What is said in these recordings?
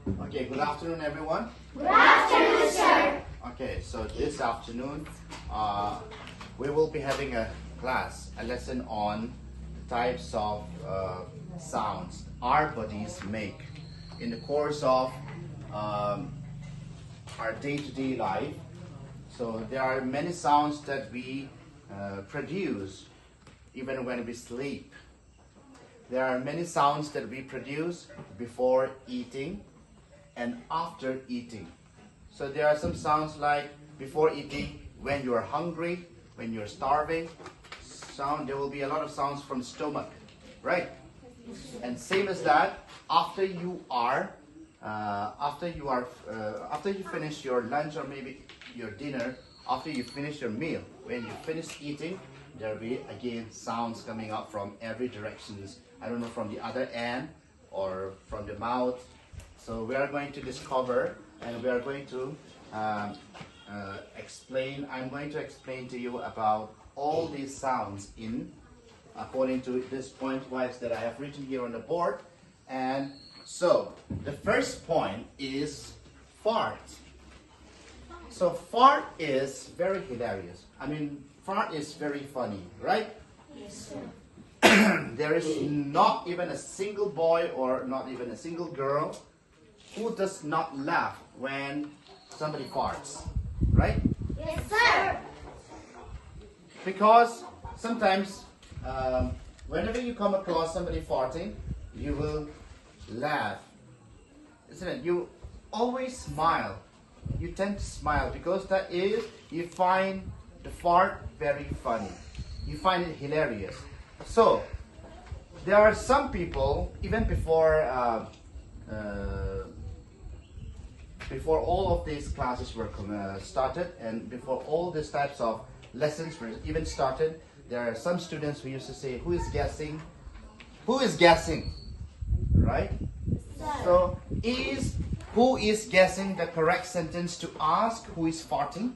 Okay, good afternoon everyone. Good afternoon, sir. Okay, so this afternoon we will be having a lesson on types of sounds our bodies make in the course of our day-to-day life. So there are many sounds that we produce even when we sleep. There are many sounds that we produce before eating and after eating. So there are some sounds like before eating, when you are hungry, when you're starving. There will be a lot of sounds from the stomach, right? And same as that, after you finish your lunch or maybe your dinner, after you finish your meal, when you finish eating, there will be again sounds coming out from every directions. I don't know, from the other end or from the mouth. So we are going to discover, and we are going to explain. I'm going to explain to you about all these sounds according to this point-wise that I have written here on the board. And so the first point is fart. So fart is very hilarious. I mean, fart is very funny, right? Yes, sir. There is not even a single boy or not even a single girl who does not laugh when somebody farts, right? Yes, sir. Because sometimes whenever you come across somebody farting, you will laugh, isn't it? You always smile. You tend to smile because you find the fart very funny. You find it hilarious. So there are some people, even before all of these classes were started, and before all these types of lessons were even started, there are some students who used to say, "Who is guessing? Who is guessing?" Right? So who is guessing the correct sentence to ask who is farting?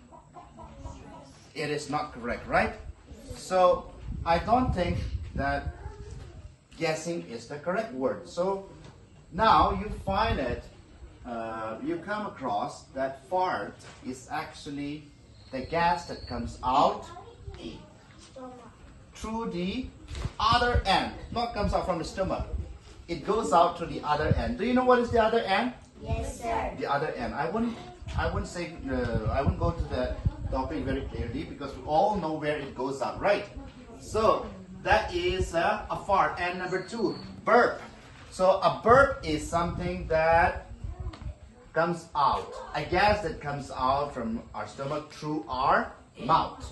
It is not correct, right? So I don't think that guessing is the correct word. So now you find it, you come across that fart is actually the gas that comes out through the other end. Not comes out from the stomach. It goes out to the other end. Do you know what is the other end? Yes, sir. The other end. I wouldn't go to the topic very clearly because we all know where it goes out, right? So that is a fart. And number two, burp. So a burp is something that comes out, a gas that comes out from our stomach through our mouth.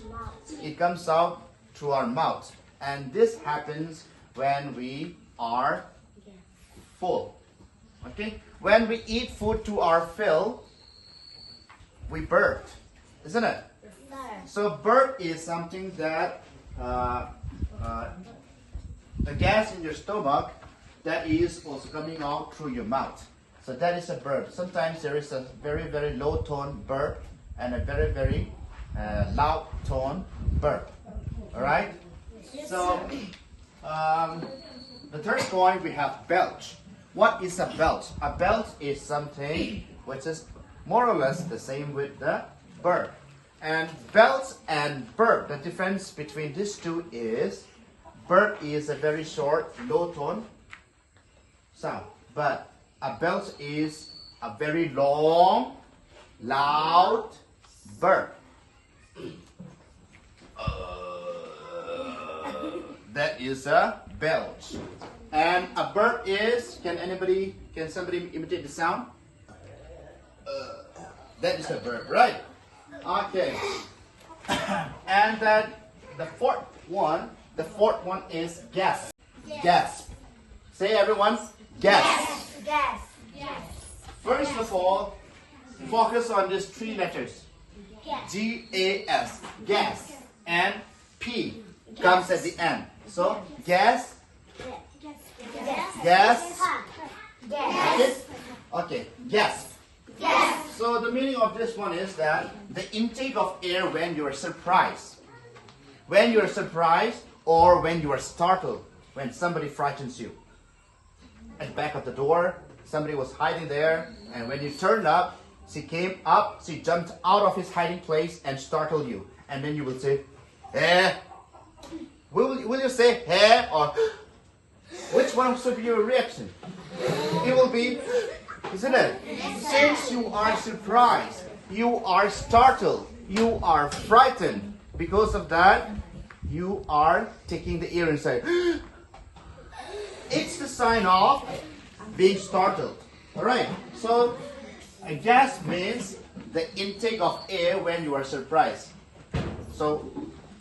It comes out through our mouth, and this happens when we are full. Okay, when we eat food to our fill, we burp, isn't it? So burp is something that the gas in your stomach that is also coming out through your mouth. So that is a burp. Sometimes there is a very, very low tone burp and a very, very loud tone burp. All right? Yes, so the third point, we have belch. What is a belch? A belch is something which is more or less the same with the burp. And belch and burp, the difference between these two is burp is a very short, low tone sound, but a belch is a very long, loud burp. That is a belch. And a burp is, can somebody imitate the sound? That is a burp, right? Okay. And then the fourth one is gasp. Gasp. Say everyone, gasp. Yes. Yes. First of all, focus on these three letters. G-A-S, gas. And P comes at the end. So gas, gas. Okay, gasp. Yes. So the meaning of this one is that the intake of air when you are surprised. When you are surprised or when you are startled, when somebody frightens you. At the back of the door, somebody was hiding there, and when you turned up, she came up, she jumped out of his hiding place and startled you. And then you will say, eh? Will you say, eh? Or which one should be your reaction? It will be, isn't it? Since you are surprised, you are startled, you are frightened. Because of that, you are taking the ear and say, it's the sign of being startled. Alright, so a gasp means the intake of air when you are surprised. So,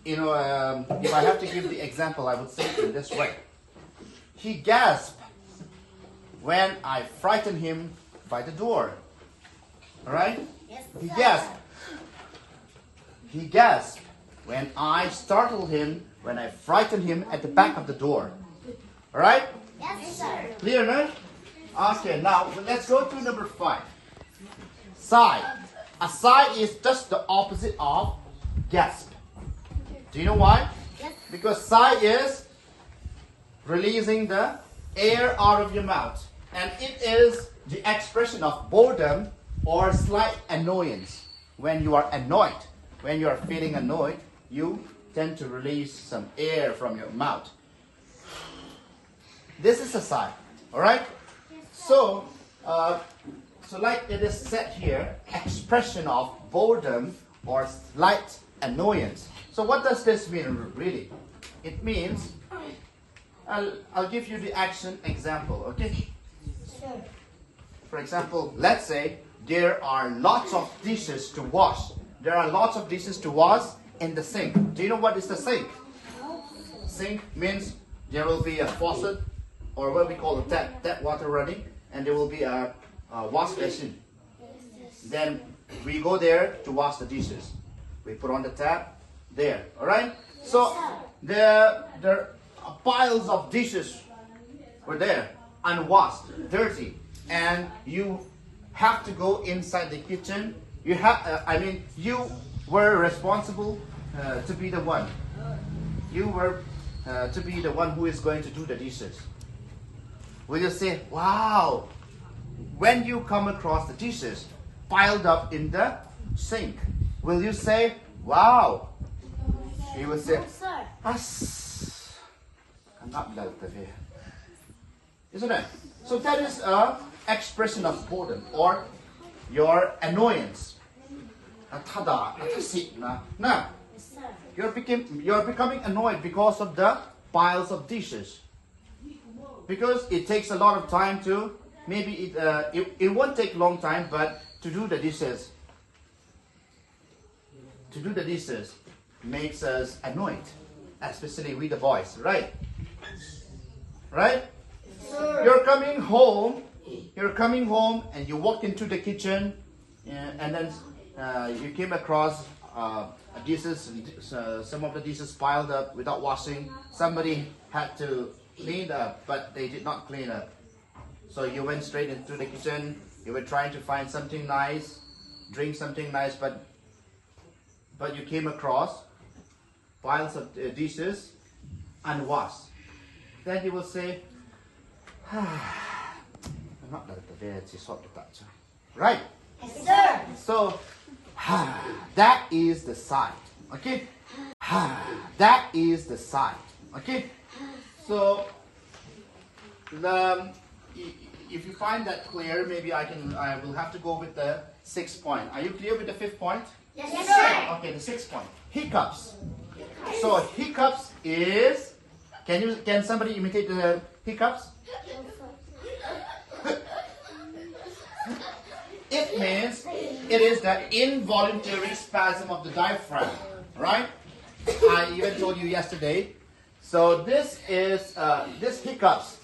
if I have to give the example, I would say it in this way. He gasped when I frightened him by the door. Alright? Yes, He sir. gasped. He gasped when I startled him, when I frightened him at the back of the door. Alright? Yes, sir. Clear, no? Okay, now let's go to number 5. Sigh. A sigh is just the opposite of gasp. Do you know why? Yes. Because sigh is releasing the air out of your mouth. And it is the expression of boredom or slight annoyance. When you are annoyed, when you are feeling annoyed, you tend to release some air from your mouth. This is a sigh. Alright? So like it is said here, expression of boredom or slight annoyance. So what does this mean really? It means, I'll give you the action example, okay? Sure. For example, let's say there are lots of dishes to wash. There are lots of dishes to wash in the sink. Do you know what is the sink? Sink means there will be a faucet, or what we call a tap water running, and there will be a wash basin. Then we go there to wash the dishes. We put on the tap there. All right. So there are piles of dishes were there, unwashed, dirty, and you have to go inside the kitchen. You you were responsible to be the one. You were to be the one who is going to do the dishes. Will you say, wow, when you come across the dishes piled up in the sink, will you say, wow? You will say, No, sir. as isn't it? So that is a expression of boredom or your annoyance. Now, Yes, sir. you're becoming annoyed because of the piles of dishes. Because it takes a lot of time to, maybe it won't take a long time, but to do the dishes. To do the dishes makes us annoyed, especially with the boys, right? Right? Sir. You're coming home and you walk into the kitchen, and then you came across dishes, some of the dishes piled up without washing. Somebody had to clean up, but they did not clean up. So you went straight into the kitchen. You were trying to find something nice, drink something nice, but you came across piles of dishes unwashed. Then you will say, right? Yes, sir. So that is the sign. Okay? That is the sign. Okay? So if you find that clear, maybe I will have to go with the 6th point. Are you clear with the 5th point? Yes, sir. Okay, the 6th point. Hiccups. So hiccups is, can somebody imitate the hiccups? It means it is the involuntary spasm of the diaphragm, right? I even told you yesterday. So this hiccups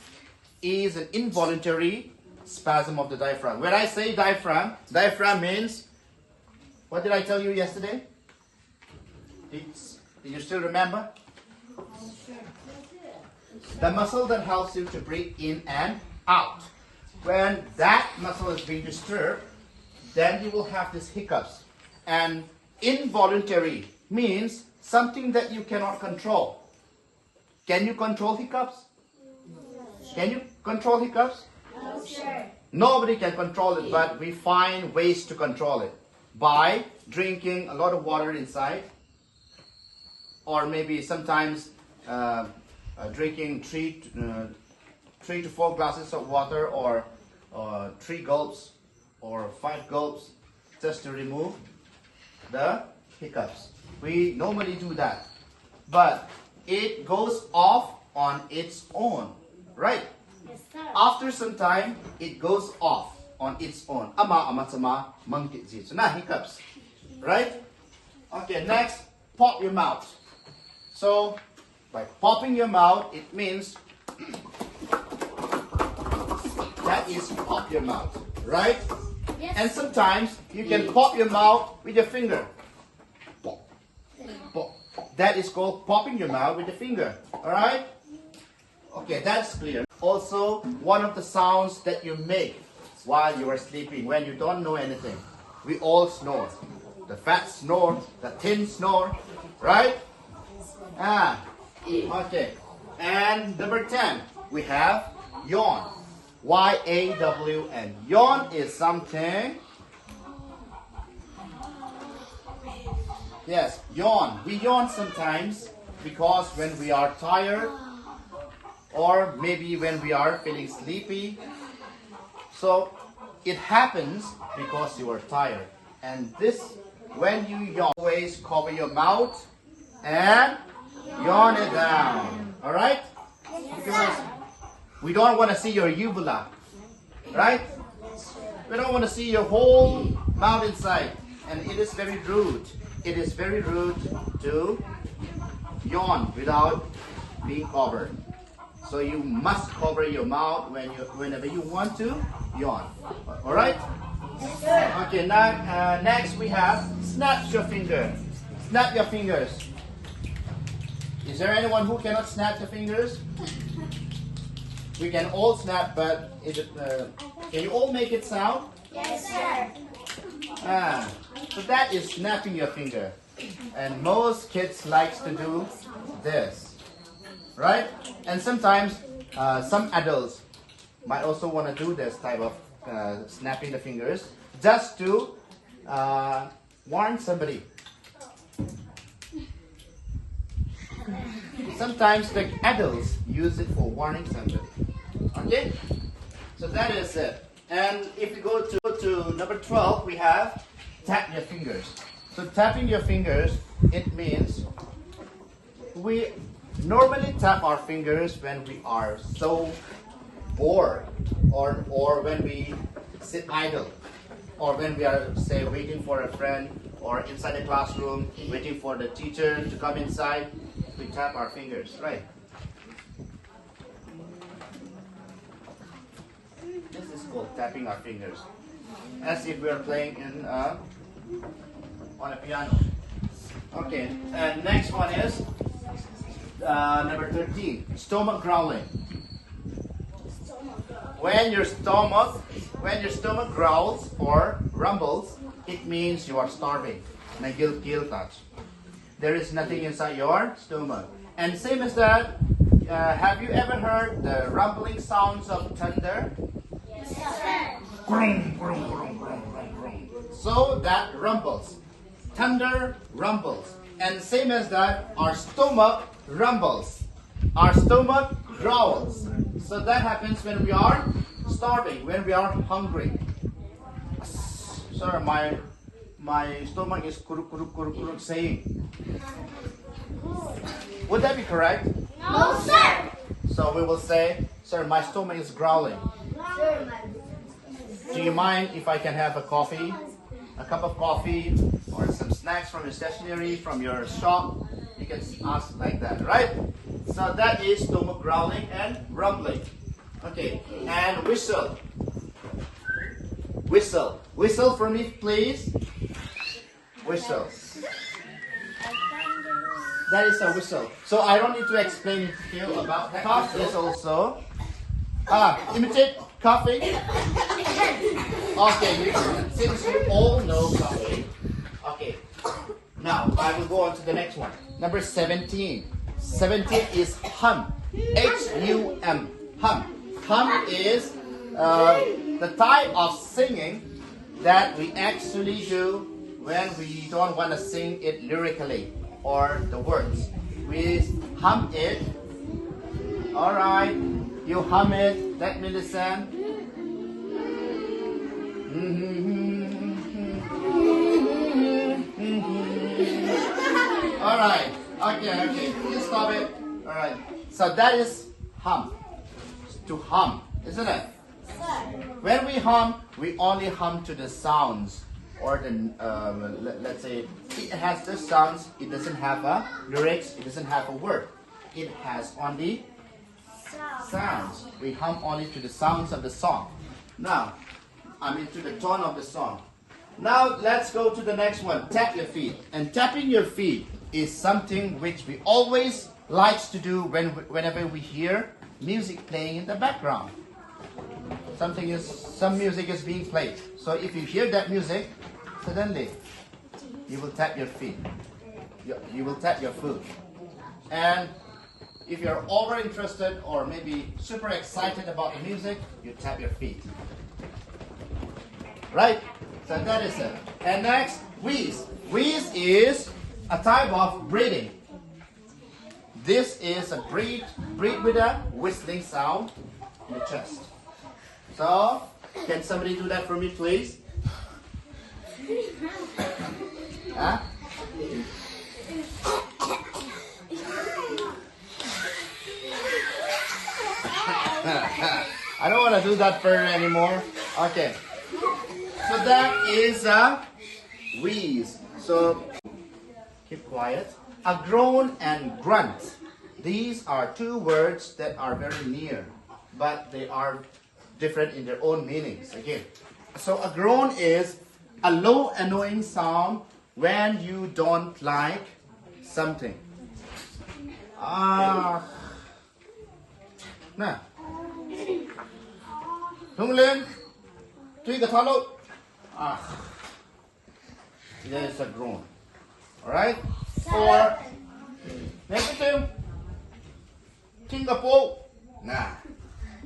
is an involuntary spasm of the diaphragm. When I say diaphragm means, what did I tell you yesterday? Did you still remember? The muscle that helps you to breathe in and out. When that muscle is being disturbed, then you will have these hiccups. And involuntary means something that you cannot control. Can you control hiccups? Can you control hiccups? No, sir. Nobody can control it, but we find ways to control it by drinking a lot of water inside, or maybe sometimes drinking 3 to 4 glasses of water, or 3 gulps or 5 gulps, just to remove the hiccups. We normally do that, but it goes off on its own, right? Yes, sir. After some time, it goes off on its own. Ama mangkit zi. So now hiccups, right? Okay, next, pop your mouth. So by popping your mouth, it means that is pop your mouth, right? Yes. And sometimes you can pop your mouth with your finger. Pop, pop. That is called popping your mouth with the finger. Alright? Okay, that's clear. Also, one of the sounds that you make while you are sleeping, when you don't know anything. We all snore. The fat snore, the thin snore, right? Okay. And number 10, we have yawn. Y-A-W-N. Yawn is something. Yes, yawn. We yawn sometimes because when we are tired, or maybe when we are feeling sleepy. So it happens because you are tired. And this, when you yawn, always cover your mouth and yawn it down. Alright? Because we don't want to see your uvula. Right? We don't want to see your whole mouth inside. And it is very rude. It is very rude to yawn without being covered. So you must cover your mouth whenever you want to yawn. Alright? Yes, sir. Okay, now next we have snap your finger. Snap your fingers. Is there anyone who cannot snap the fingers? We can all snap, but is it? Can you all make it sound? Yes, sir. So that is snapping your finger, and most kids likes to do this, right? And sometimes some adults might also want to do this type of snapping the fingers just to warn somebody. Sometimes the adults use it for warning somebody. Okay? So that is it. And if you go to number 12, we have tap your fingers. So tapping your fingers, it means we normally tap our fingers when we are so bored, or when we sit idle, or when we are, say, waiting for a friend, or inside the classroom waiting for the teacher to come inside. We tap our fingers, right? This is called tapping our fingers, as if we are playing on a piano. Okay, and next one is number 13, stomach growling. When your stomach growls or rumbles, it means you are starving. Nagil touch. There is nothing inside your stomach. And same as that, have you ever heard the rumbling sounds of thunder? Yes, sir. Grum, grum, grum, grum, grum, grum. So that rumbles. Thunder rumbles. And same as that, our stomach rumbles. Our stomach growls. So that happens when we are starving, when we are hungry. Sir, my stomach is kuruk kuruk kuruk kuruk saying. Would that be correct? No, sir. So we will say, sir, my stomach is growling. Sir, Do you mind if I can have a coffee? A cup of coffee or some snacks from your stationery, from your shop? You can ask like that, right? So that is stomach growling and rumbling. Okay, and whistle. Whistle. Whistle for me, please. Whistle. That is a whistle. So I don't need to explain to you about that. Cough is also imitate coughing. Okay, since you all know coughing. Okay, now I will go on to the next one. Number 17. 17 is hum. H-U-M. Hum. Hum is the type of singing that we actually do when we don't want to sing it lyrically or the words. We hum it. Alright, you hum it. Let me listen. Alright, okay, you stop it. Alright, so that is hum. To hum, isn't it? When we hum, we only hum to the sounds, or the let's say it has the sounds. It doesn't have a lyrics. It doesn't have a word. It has only sounds. We hum only to the sounds of the song. Now, to the tone of the song. Now let's go to the next one. Tap your feet. And tapping your feet is something which we always likes to do whenever we hear music playing in the background. Some music is being played. So if you hear that music, suddenly you will tap your feet. You will tap your foot. And if you're over interested or maybe super excited about the music, you tap your feet. Right? So that is it. And next, wheeze. Wheeze is a type of breathing. This is a breathe with a whistling sound in the chest. So, can somebody do that for me, please? Huh? I don't want to do that further anymore. Okay. So that is a wheeze. So, keep quiet. A groan and grunt. These are two words that are very near, but they are different in their own meanings. Again, so a groan is a low, annoying sound when you don't like something. Nè. Hung lên. Truy cái tháo lốt. There's a groan. Alright? Or next thing, Singapore. Nah.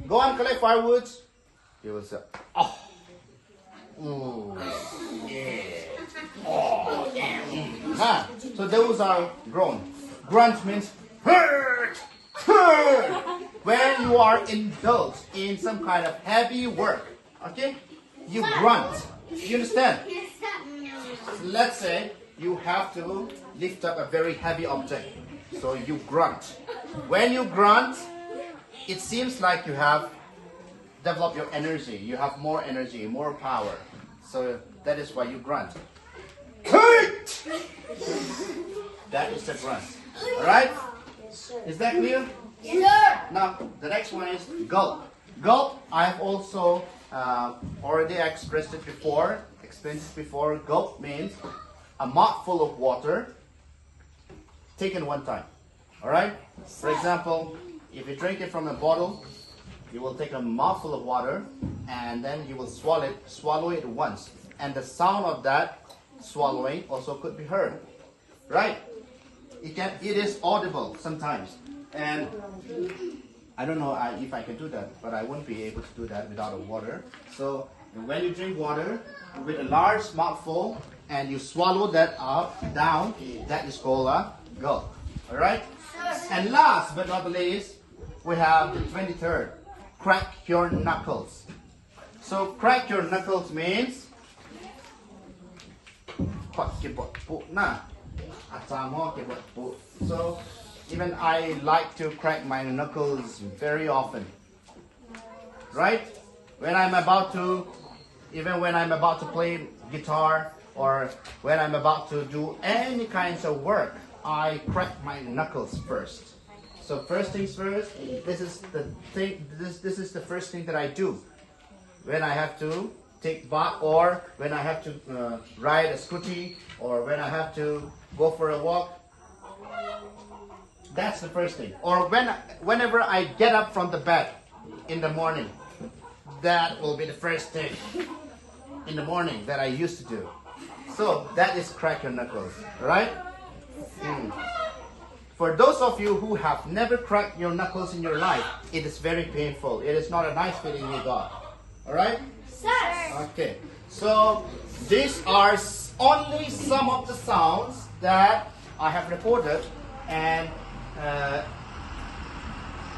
Go and collect firewoods. You will say, oh. Ooh. Yeah. Oh, yeah. So those are groan. Grunt means hurt. Hurt. When you are indulged in some kind of heavy work. Okay? You grunt. You understand? Let's say you have to lift up a very heavy object. So you grunt. When you grunt, it seems like you have developed your energy. You have more energy, more power. So that is why you grunt. That is the grunt. Alright? Is that clear? Yes, Now, the next one is gulp. Gulp, I've also already expressed it before. Gulp means a mouthful of water taken one time. Alright? For example, if you drink it from a bottle, you will take a mouthful of water and then you will swallow it once. And the sound of that swallowing also could be heard. Right? It is audible sometimes. And I don't know if I can do that, but I won't be able to do that without water. So when you drink water with a large mouthful and you swallow that down, that is called a gulp. Alright? And last but not least, we have the 23rd. Crack your knuckles. So crack your knuckles means so even I like to crack my knuckles very often. Right? When I'm about to play guitar or when I'm about to do any kinds of work, I crack my knuckles first. So first things first, this is the first thing that I do when I have to take bath or when I have to ride a scooty or when I have to go for a walk. That's the first thing. Or whenever I get up from the bed in the morning, that will be the first thing in the morning that I used to do. So that is crack your knuckles, right? For those of you who have never cracked your knuckles in your life, it is very painful. It is not a nice feeling you got. Alright? Sir. Okay, so these are only some of the sounds that I have recorded, and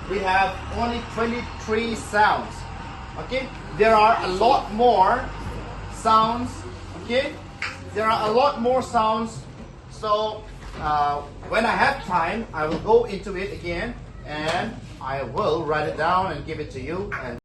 we have only 23 sounds. Okay, there are a lot more sounds. Okay, there are a lot more sounds. So when I have time, I will go into it again, and I will write it down and give it to you. And